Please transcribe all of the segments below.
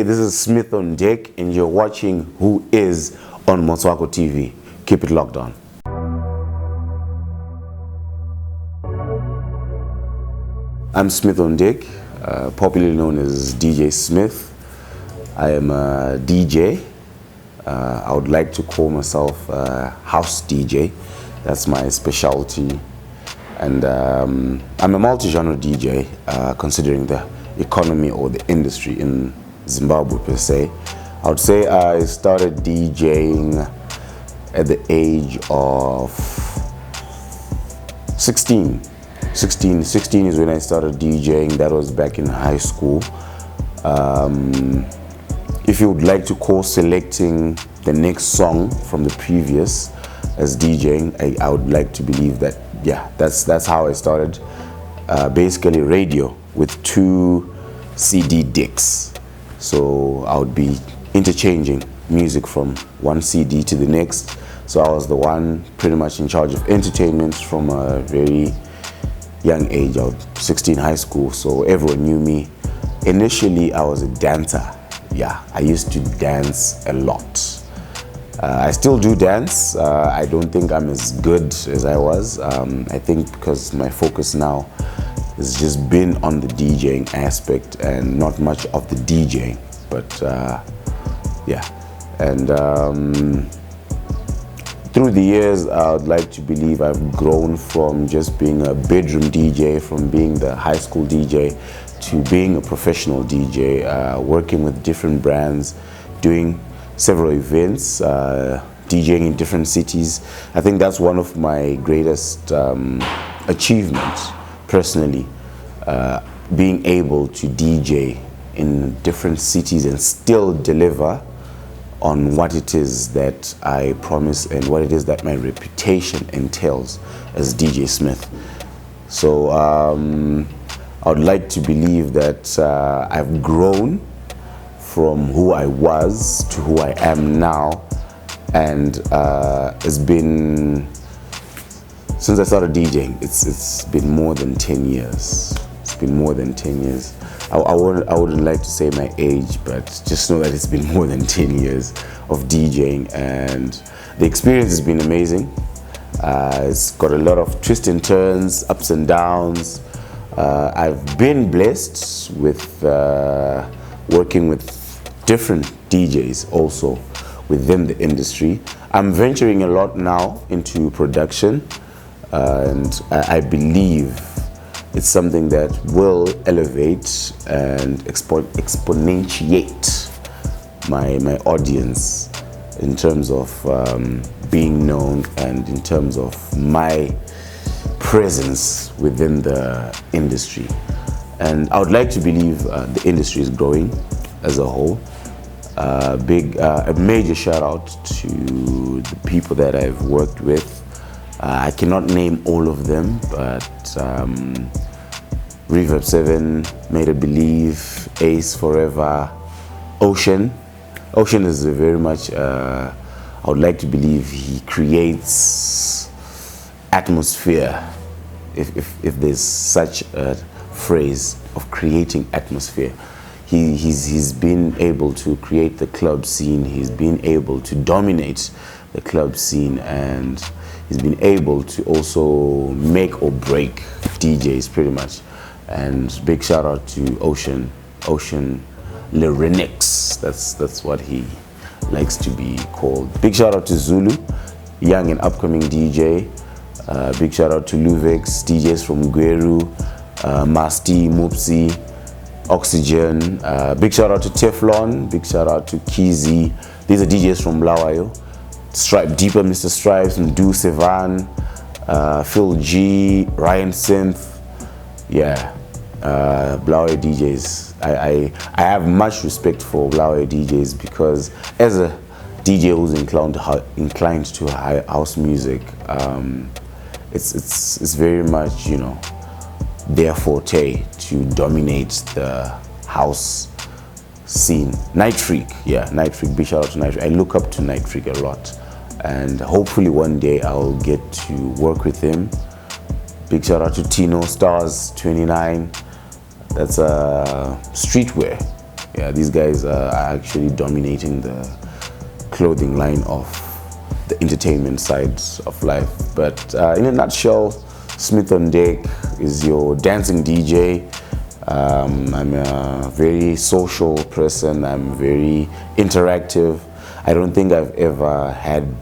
this is Smith on Deck, and you're watching Who Is on Motswako TV. Keep it locked on. I'm Smith on Deck, popularly known as DJ Smith. I am a DJ. I would like to call myself a house DJ. That's my specialty. And I'm a multi-genre DJ, considering the economy or the industry in Zimbabwe per se. I would say I started DJing at the age of 16. 16 is when I started DJing. That was back in high school. If you would like to call selecting the next song from the previous as DJing, I would like to believe that, yeah, that's how I started. Basically radio with 2 CD decks. So I would be interchanging music from one CD to the next. So I was the one pretty much in charge of entertainment from a very young age. I was 16, high school, so everyone knew me. Initially, I was a dancer. Yeah, I used to dance a lot. I still do dance. I don't think I'm as good as I was. I think because my focus now has just been on the DJing aspect and not much of the DJing. But yeah, and through the years, I would like to believe I've grown from just being a bedroom DJ, from being the high school DJ, to being a professional DJ, working with different brands, doing several events, DJing in different cities. I think that's one of my greatest achievements, personally, being able to DJ in different cities and still deliver on what it is that I promise and what it is that my reputation entails as DJ Smith. So I would like to believe that I've grown from who I was to who I am now, and it's been, since I started DJing, it's been more than 10 years. It's been more than 10 years. I wouldn't like to say my age, but just know that it's been more than 10 years of DJing, and the experience has been amazing. It's got a lot of twists and turns, ups and downs. I've been blessed with working with different DJs also within the industry. I'm venturing a lot now into production, and I believe it's something that will elevate and exponentiate my audience in terms of being known and in terms of my presence within the industry. And I would like to believe the industry is growing as a whole. A major shout out to the people that I've worked with. I cannot name all of them, but Reverb 7, Made a Believe, Ace Forever, Ocean. Ocean is very much, I would like to believe he creates atmosphere, if there's such a phrase of creating atmosphere. He's been able to create the club scene, he's been able to dominate the club scene, and he's been able to also make or break DJs pretty much. And big shout out to Ocean Lyrinix. That's what he likes to be called. Big shout out to Zulu, young and upcoming DJ. Big shout out to Luvex, DJs from Gweru, Masti, Mupsi, Oxygen. Big shout out to Teflon. Big shout out to Kizi. These are DJs from Blawayo. Stripe Deeper, Mr. Stripes, Ndu Sevan, Phil G, Ryan Synth. Yeah, Blawayo DJs. I have much respect for Blawayo DJs because as a DJ who's inclined to house music, it's very much, you know, their forte to dominate the house scene. Night Freak, yeah, Night Freak, big shout out to Night Freak. I look up to Night Freak a lot, and hopefully one day I'll get to work with him. Big shout out to Tino Stars 29. That's streetwear. Yeah, Yeah, these guys are actually dominating the clothing line of the entertainment sides of life. But in a nutshell, Smith on Deck is your dancing DJ. I'm a very social person. I'm very interactive. I don't think I've ever had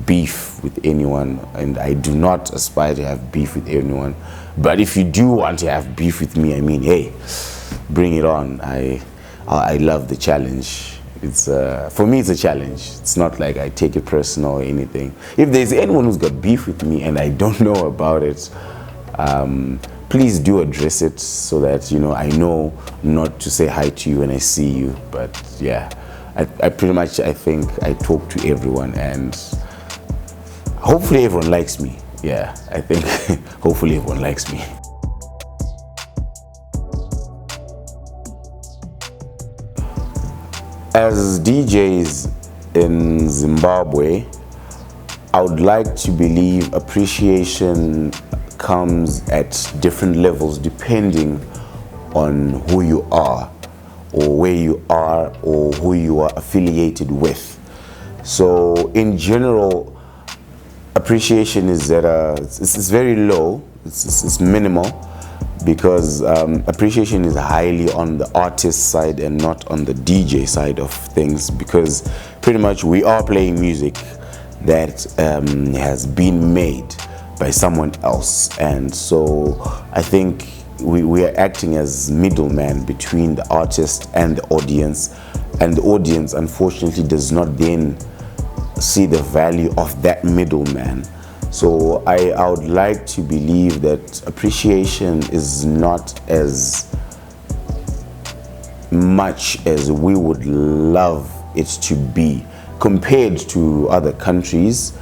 beef with anyone, and I do not aspire to have beef with anyone. But if you do want to have beef with me, I mean, hey, bring it on. I love the challenge. It's for me, it's a challenge. It's not like I take it personal or anything. If there's anyone who's got beef with me and I don't know about it, please do address it so that I know not to say hi to you when I see you. But yeah, I pretty much, I think I talk to everyone, and hopefully everyone likes me. Yeah, I think hopefully everyone likes me. As DJs in Zimbabwe, I would like to believe appreciation comes at different levels depending on who you are, or where you are, or who you are affiliated with. So in general, appreciation is at it's very low, it's minimal, because appreciation is highly on the artist side and not on the DJ side of things, because pretty much we are playing music that has been made by someone else, and so I think we are acting as middleman between the artist and the audience unfortunately does not then see the value of that middleman. So I would like to believe that appreciation is not as much as we would love it to be compared to other countries,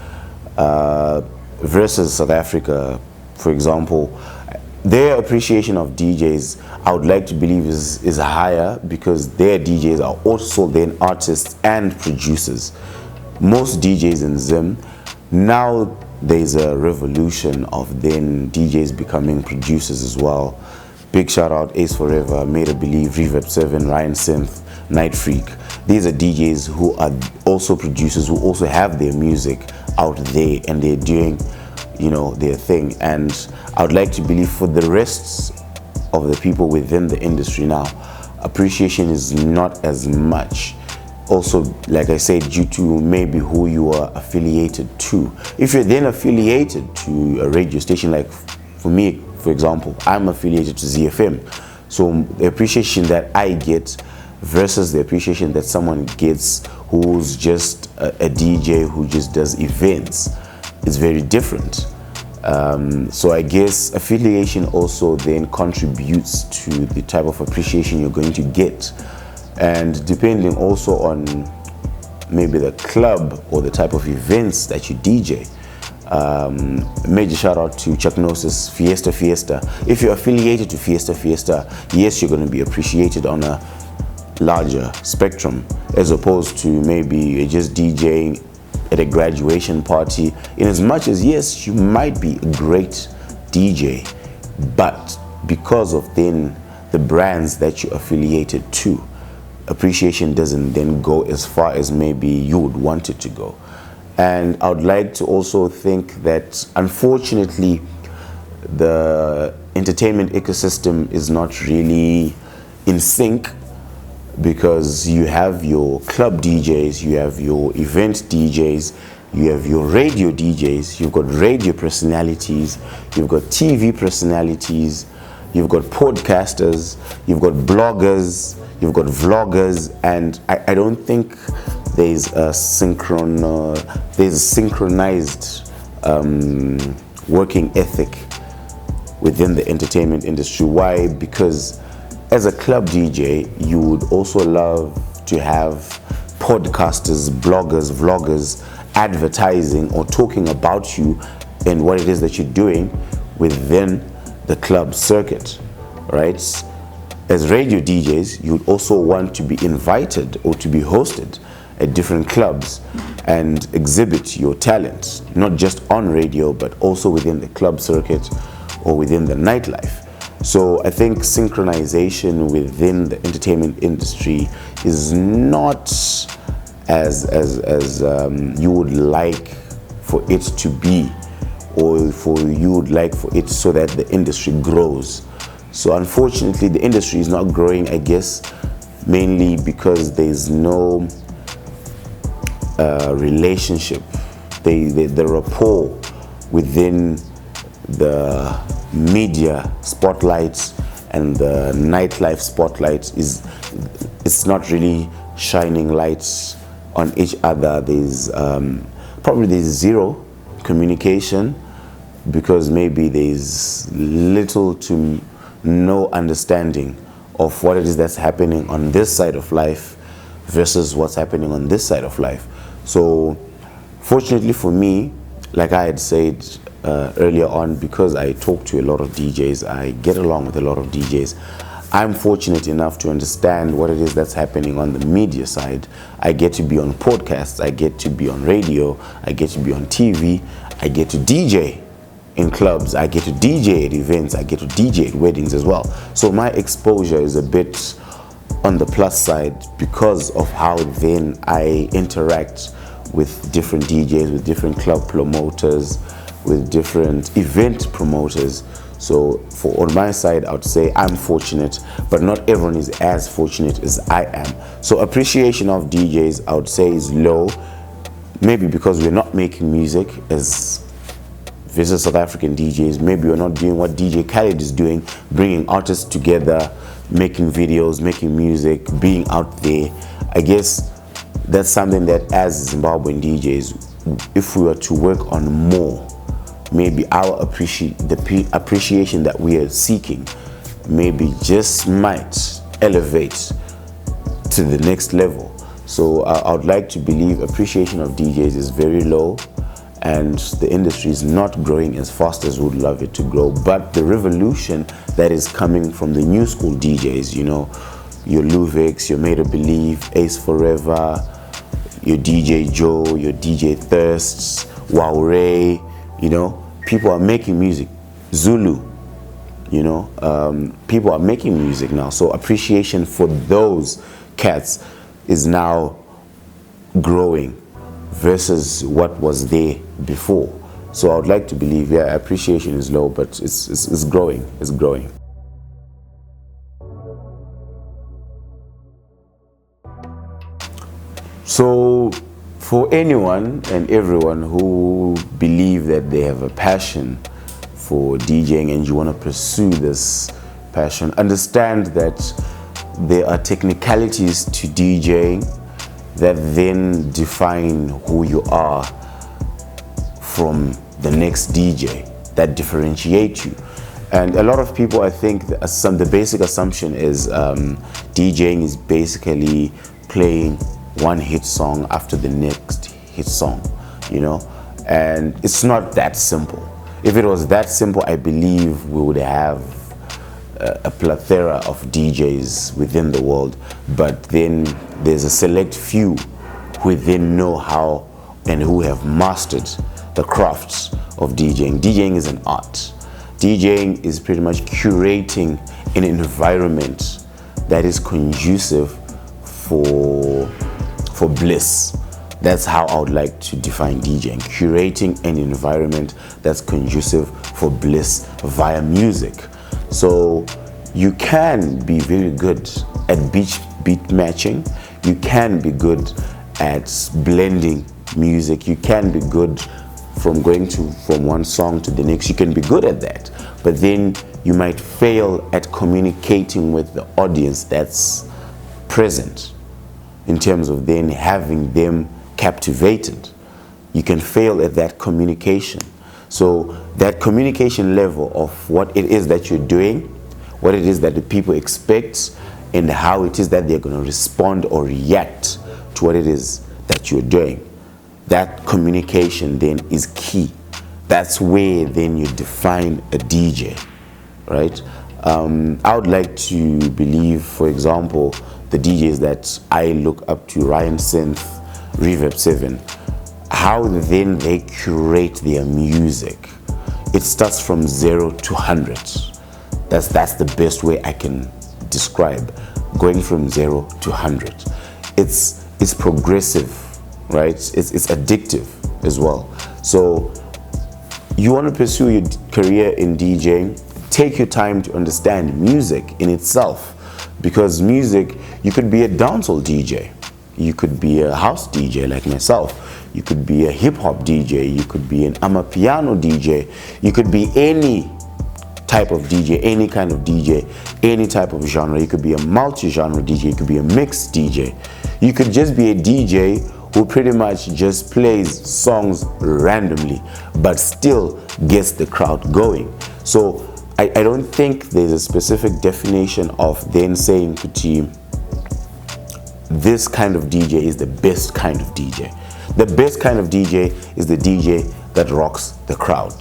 versus South Africa, for example. Their appreciation of DJs, I would like to believe, is higher because their DJs are also then artists and producers. Most DJs in Zim, now there's a revolution of then DJs becoming producers as well. Big shout out Ace Forever, Made a Believe, Reverb 7, Ryan Synth, Night Freak. These are DJs who are also producers, who also have their music out there and they're doing, their thing. And I would like to believe for the rest of the people within the industry now, appreciation is not as much. Also, like I said, due to maybe who you are affiliated to. If you're then affiliated to a radio station, like for me, for example, I'm affiliated to ZFM. So the appreciation that I get versus the appreciation that someone gets who's just a DJ who just does events is very different. So I guess affiliation also then contributes to the type of appreciation you're going to get. And depending also on maybe the club or the type of events that you DJ. Major shout out to Chuck Gnosis, Fiesta. If you're affiliated to Fiesta, yes, you're going to be appreciated on a larger spectrum, as opposed to maybe you're just DJing at a graduation party. In as much as, yes, you might be a great DJ, but because of then the brands that you're affiliated to, appreciation doesn't then go as far as maybe you would want it to go. And I would like to also think that unfortunately the entertainment ecosystem is not really in sync, because you have your club DJs, you have your event DJs, you have your radio DJs, you've got radio personalities, you've got TV personalities, you've got podcasters, you've got bloggers, you've got vloggers, and I don't think there's a synchronized working ethic within the entertainment industry. Why? Because as a club DJ, you would also love to have podcasters, bloggers, vloggers advertising or talking about you and what it is that you're doing within the club circuit, right? As radio DJs, you would also want to be invited or to be hosted at different clubs and exhibit your talent, not just on radio, but also within the club circuit or within the nightlife. So I think synchronization within the entertainment industry is not as you would like for it to be, or for you would like for it so that the industry grows. So unfortunately, the industry is not growing, I guess, mainly because there's no relationship, the rapport within the media spotlights and the nightlife spotlights it's not really shining lights on each other. There's zero communication, because maybe there's little to no understanding of what it is that's happening on this side of life versus what's happening on this side of life. So fortunately for me, like I had said earlier on, because I talk to a lot of DJs, I get along with a lot of DJs, I'm fortunate enough to understand what it is that's happening on the media side. I get to be on podcasts, I get to be on radio, I get to be on TV, I get to DJ in clubs, I get to DJ at events, I get to DJ at weddings as well. So my exposure is a bit on the plus side because of how then I interact with different DJs, with different club promoters, with different event promoters. So on my side, I would say I'm fortunate, but not everyone is as fortunate as I am. So appreciation of DJs, I would say, is low, maybe because we're not making music as visible South African DJs. Maybe we're not doing what DJ Khaled is doing, bringing artists together, making videos, making music, being out there. I guess that's something that as Zimbabwean DJs, if we were to work on more, maybe our appreciation that we are seeking maybe just might elevate to the next level. So I would like to believe appreciation of DJs is very low, and the industry is not growing as fast as we would love it to grow. But the revolution that is coming from the new school DJs, you know, your Luvix, your Made to Believe, Ace Forever, your DJ Joe, your DJ Thirsts, Wow Ray, you know, people are making music. Zulu, you know, people are making music now. So appreciation for those cats is now growing versus what was there before. So I would like to believe, yeah, appreciation is low, but it's growing. It's growing. So for anyone and everyone who believe that they have a passion for DJing and you want to pursue this passion, understand that there are technicalities to DJing that then define who you are from the next DJ, that differentiate you. And a lot of people, I think, the basic assumption is DJing is basically playing one hit song after the next hit song, you know, and it's not that simple. If it was that simple, I believe we would have a plethora of DJs within the world, but then there's a select few who then know how and who have mastered the crafts of DJing. DJing is an art. DJing is pretty much curating an environment that is conducive for bliss. That's how I would like to define DJing. Curating an environment that's conducive for bliss via music. So you can be very good at beat matching. You can be good at blending music. You can be good from going from one song to the next. You can be good at that. But then you might fail at communicating with the audience that's present, in terms of then having them captivated. You can fail at that communication. So that communication level of what it is that you're doing, what it is that the people expect, and how it is that they're going to respond or react to what it is that you're doing. That communication then is key. That's where then you define a DJ, right? I would like to believe, for example, the DJs that I look up to, Ryan Synth, Reverb 7, how then they curate their music. It starts from 0 to 100. That's the best way I can describe going from 0 to 100. It's progressive, right? It's addictive as well. So you want to pursue your career in DJing, take your time to understand music in itself, because music, you could be a dancehall DJ, you could be a house DJ like myself, you could be a hip-hop DJ, you could be an amapiano DJ, you could be any type of DJ, any kind of DJ, any type of genre. You could be a multi-genre DJ, you could be a mixed DJ, you could just be a DJ who pretty much just plays songs randomly but still gets the crowd going. So I don't think there's a specific definition of then saying to team, this kind of DJ is the best kind of DJ. The best kind of DJ is the DJ that rocks the crowd.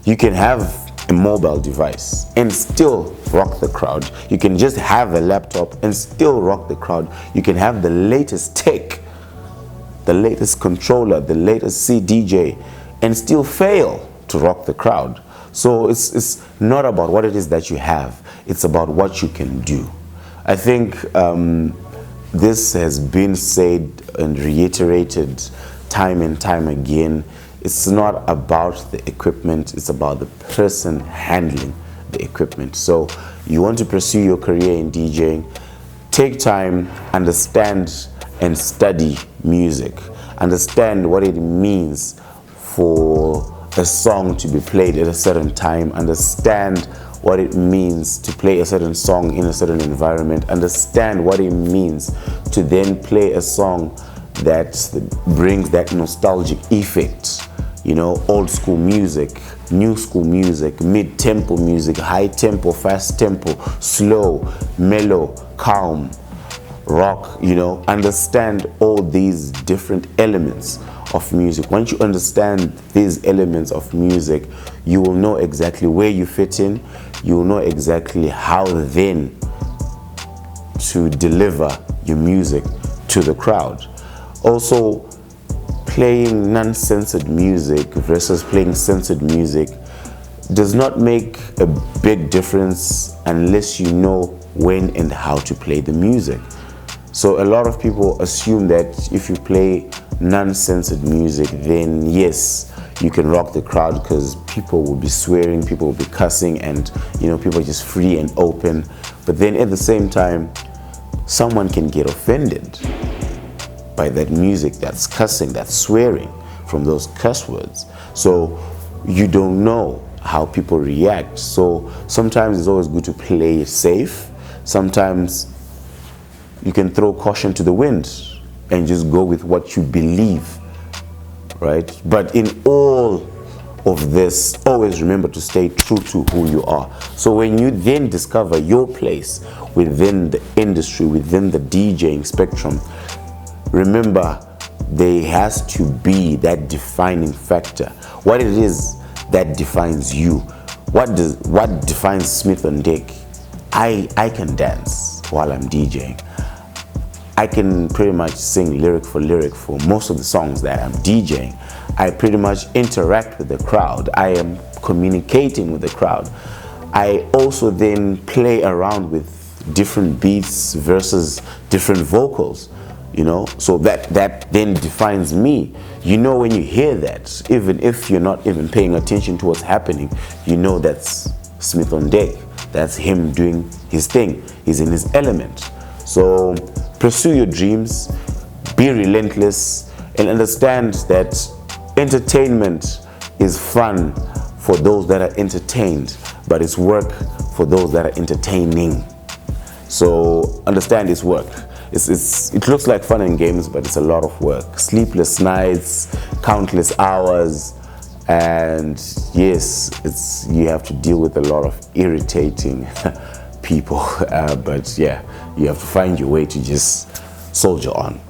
You can have a mobile device and still rock the crowd. You can just have a laptop and still rock the crowd. You can have the latest tech, the latest controller, the latest CDJ, and still fail to rock the crowd. So it's not about what it is that you have, it's about what you can do. I think this has been said and reiterated time and time again. It's not about the equipment, it's about the person handling the equipment. So you want to pursue your career in DJing, take time, understand and study music. Understand what it means for a song to be played at a certain time. Understand what it means to play a certain song in a certain environment. Understand what it means to then play a song that brings that nostalgic effect. You know, old school music, new school music, mid-tempo music, high tempo, fast tempo, slow, mellow, calm, rock, you know. Understand all these different elements of music. Once you understand these elements of music, you will know exactly where you fit in. You will know exactly how then to deliver your music to the crowd. Also, playing non-censored music versus playing censored music does not make a big difference unless you know when and how to play the music. So a lot of people assume that if you play non-censored music, then yes, you can rock the crowd because people will be swearing, people will be cussing, and you know, people are just free and open. But then at the same time, someone can get offended by that music that's cussing, that's swearing, from those cuss words. So you don't know how people react. So sometimes it's always good to play it safe. Sometimes you can throw caution to the wind and just go with what you believe, right? But in all of this, always remember to stay true to who you are. So when you then discover your place within the industry, within the DJing spectrum, remember there has to be that defining factor. What it is that defines you. What defines Smith and Dick? I can dance while I'm DJing. I can pretty much sing lyric for lyric for most of the songs that I'm DJing. I pretty much interact with the crowd. I am communicating with the crowd. I also then play around with different beats versus different vocals, you know, so that then defines me. You know, when you hear that, even if you're not even paying attention to what's happening, you know that's Smith on deck. That's him doing his thing. He's in his element. So pursue your dreams, be relentless, and understand that entertainment is fun for those that are entertained, but it's work for those that are entertaining. So understand it's work. It looks like fun and games, but it's a lot of work. Sleepless nights, countless hours, and yes, you have to deal with a lot of irritating people. But yeah, you have to find your way to just soldier on.